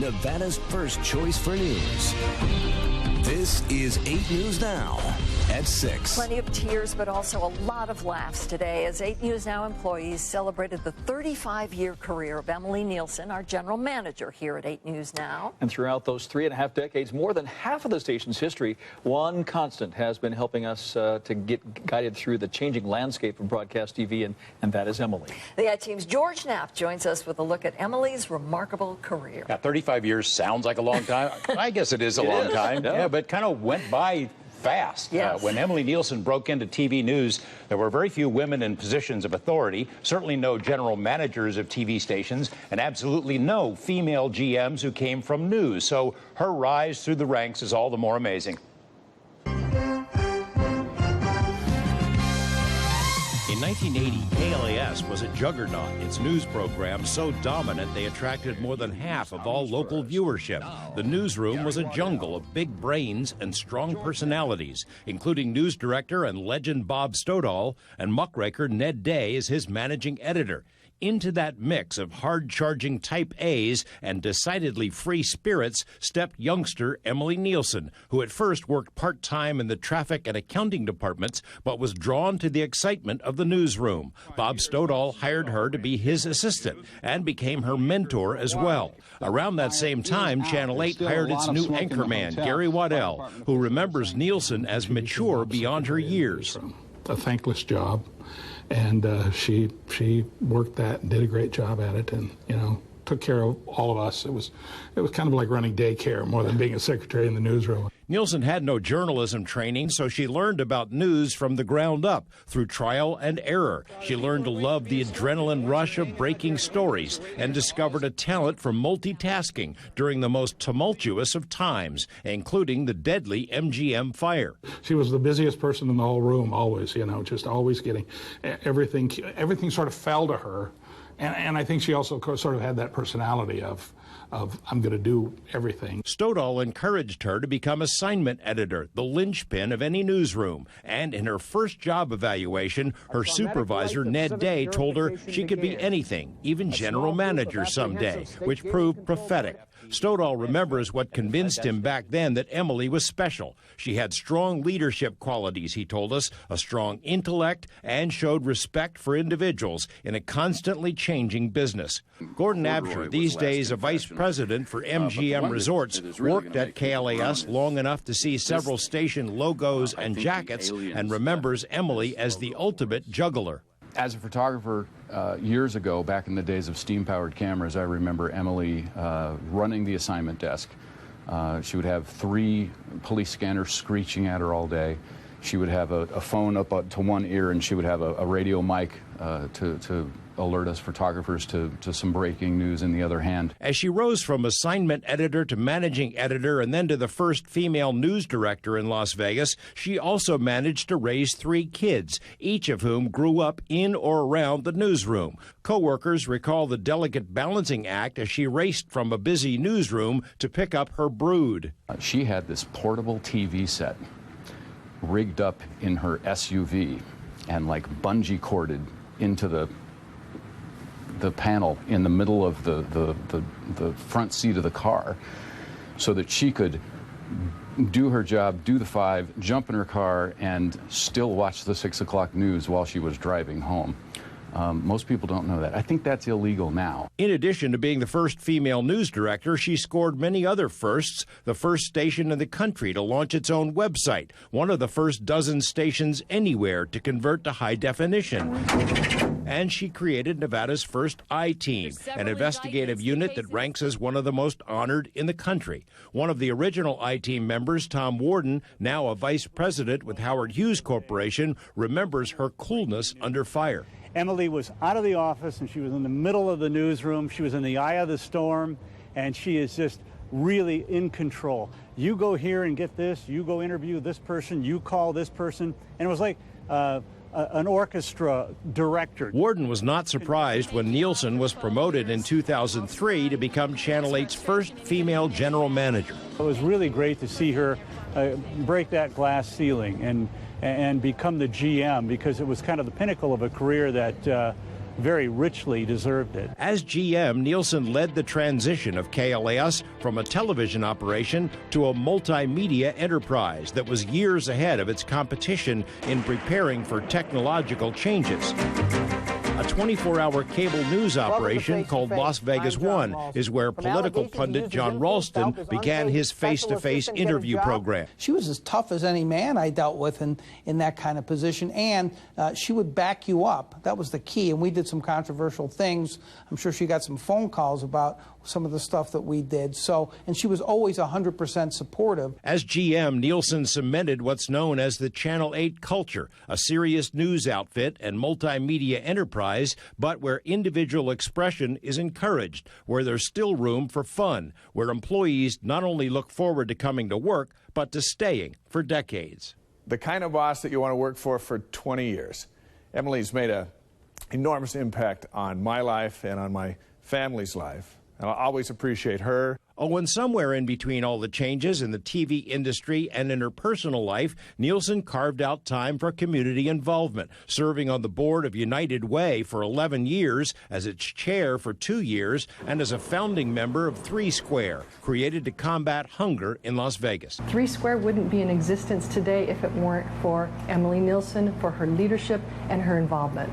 Nevada's first choice for news. This is 8 News Now at 6. Plenty of tears, but also a lot of laughs today as 8 News Now employees celebrated the 35-year career of Emily Neilson, our general manager here at 8 News Now. And throughout those 3.5 decades, more than half of the station's history, one constant has been helping us to get guided through the changing landscape of broadcast TV, and that is Emily. The I-Team's George Knapp joins us with a look at Emily's remarkable career. Yeah, 35 years sounds like a long time. I guess it is a long time. Yeah, but kind of went by fast. Yes. When Emily Neilson broke into TV news, there were very few women in positions of authority, certainly no general managers of TV stations, and absolutely no female GMs who came from news. So her rise through the ranks is all the more amazing. In 1980, KLAS was a juggernaut. Its news program so dominant they attracted more than half of all local viewership. The newsroom was a jungle of big brains and strong personalities, including news director and legend Bob Stoddall and muckraker Ned Day as his managing editor. Into that mix of hard-charging type A's and decidedly free spirits stepped youngster Emily Neilson, who at first worked part-time in the traffic and accounting departments, but was drawn to the excitement of the newsroom. Bob Stoddall hired her to be his assistant and became her mentor as well. Around that same time, Channel 8 hired its new anchorman, Gary Waddell, who remembers Neilson as mature beyond her years. A thankless job. And she worked that and did a great job at it, and took care of all of us. It was kind of like running daycare more than being a secretary in the newsroom. Neilson had no journalism training, so she learned about news from the ground up through trial and error. She learned to love the adrenaline rush of breaking stories and discovered a talent for multitasking during the most tumultuous of times, including the deadly MGM fire. She was the busiest person in the whole room, always, just always getting everything sort of fell to her. And I think she also sort of had that personality of I'm going to do everything. Stoddall encouraged her to become assignment editor, the linchpin of any newsroom. And in her first job evaluation, her supervisor, Ned Day, told her she could be anything, even general manager someday, which proved prophetic. Stoddall remembers what convinced him back then that Emily was special. She had strong leadership qualities, he told us, a strong intellect, and showed respect for individuals in a constantly changing business. Gordon Absher, these days a vice president for MGM Resorts, worked at KLAS long enough to see several station logos and jackets, and remembers Emily as the ultimate juggler. As a photographer, years ago, back in the days of steam-powered cameras, I remember Emily running the assignment desk. She would have 3 police scanners screeching at her all day. She would have a phone up to one ear, and she would have a radio mic to alert us photographers to some breaking news in the other hand. As she rose from assignment editor to managing editor and then to the first female news director in Las Vegas, she also managed to raise 3 kids, each of whom grew up in or around the newsroom. Co-workers recall the delicate balancing act as she raced from a busy newsroom to pick up her brood. She had this portable TV set rigged up in her SUV and like bungee corded into the panel in the middle of the front seat of the car so that she could do her job, do the 5, jump in her car, and still watch the 6 o'clock news while she was driving home. Most people don't know that. I think that's illegal now. In addition to being the first female news director, she scored many other firsts. The first station in the country to launch its own website, one of the first dozen stations anywhere to convert to high definition. And she created Nevada's first I-Team, an investigative unit that ranks as one of the most honored in the country. One of the original I-Team members, Tom Warden, now a vice president with Howard Hughes Corporation, remembers her coolness under fire. Emily was out of the office and she was in the middle of the newsroom. She was in the eye of the storm, and she is just really in control. You go here and get this, you go interview this person, you call this person, and it was like an orchestra director. Warden was not surprised when Neilson was promoted in 2003 to become Channel 8's first female general manager. It was really great to see her break that glass ceiling and become the GM, because it was kind of the pinnacle of a career that very richly deserved it. As GM, Neilson led the transition of KLAS from a television operation to a multimedia enterprise that was years ahead of its competition in preparing for technological changes. A 24-hour cable news operation called Las Vegas One is where political pundit John Ralston began his face-to-face interview program. She was as tough as any man I dealt with in that kind of position, and she would back you up. That was the key, and we did some controversial things. I'm sure she got some phone calls about some of the stuff that we did. And she was always 100% supportive. As GM, Neilson cemented what's known as the Channel 8 culture, a serious news outfit and multimedia enterprise, but where individual expression is encouraged, where there's still room for fun, where employees not only look forward to coming to work, but to staying for decades. The kind of boss that you want to work for 20 years. Emily's made an enormous impact on my life and on my family's life. And I'll always appreciate her. Oh, and somewhere in between all the changes in the TV industry and in her personal life, Neilson carved out time for community involvement, serving on the board of United Way for 11 years, as its chair for 2 years, and as a founding member of 3 Square, created to combat hunger in Las Vegas. 3 Square wouldn't be in existence today if it weren't for Emily Neilson, for her leadership and her involvement.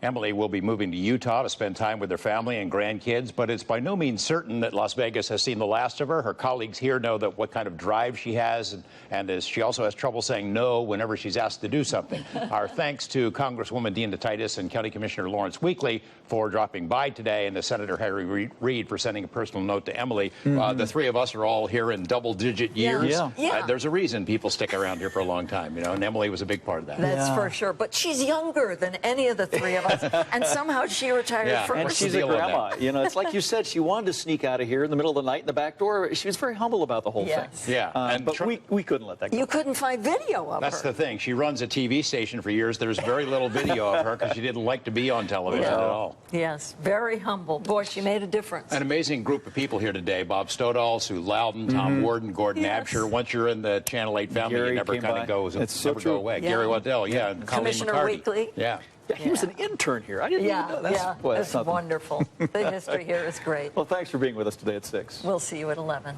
Emily will be moving to Utah to spend time with her family and grandkids, but it's by no means certain that Las Vegas has seen the last of her. Her colleagues here know that what kind of drive she has, and she also has trouble saying no whenever she's asked to do something. Our thanks to Congresswoman Dean DeTitus and County Commissioner Lawrence Weekly for dropping by today, and to Senator Harry Reid for sending a personal note to Emily. The 3 of us are all here in double-digit years. There's a reason people stick around here for a long time, you know, and Emily was a big part of that. That's for sure. But she's younger than any of the 3 of us. And somehow she retired first. And she's a grandma. You know, it's like you said, she wanted to sneak out of here in the middle of the night in the back door. She was very humble about the whole thing. Yeah. But we couldn't let that go. You couldn't find video of her. That's the thing. She runs a TV station for years. There's very little video of her because she didn't like to be on television at all. Yes, very humble. Boy, she made a difference. An amazing group of people here today. Bob Stoddall, Sue Loudon, Tom Warden, Gordon Absher. Once you're in the Channel 8 family, Gary you never kind of go away. Gary Waddell, and Commissioner Weekly. Yeah, he was an intern here. I didn't even know that. That's wonderful. The history here is great. Well, thanks for being with us today at 6. We'll see you at 11.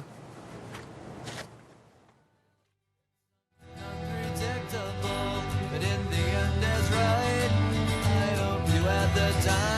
But in the end, that's right. I hope you had the time.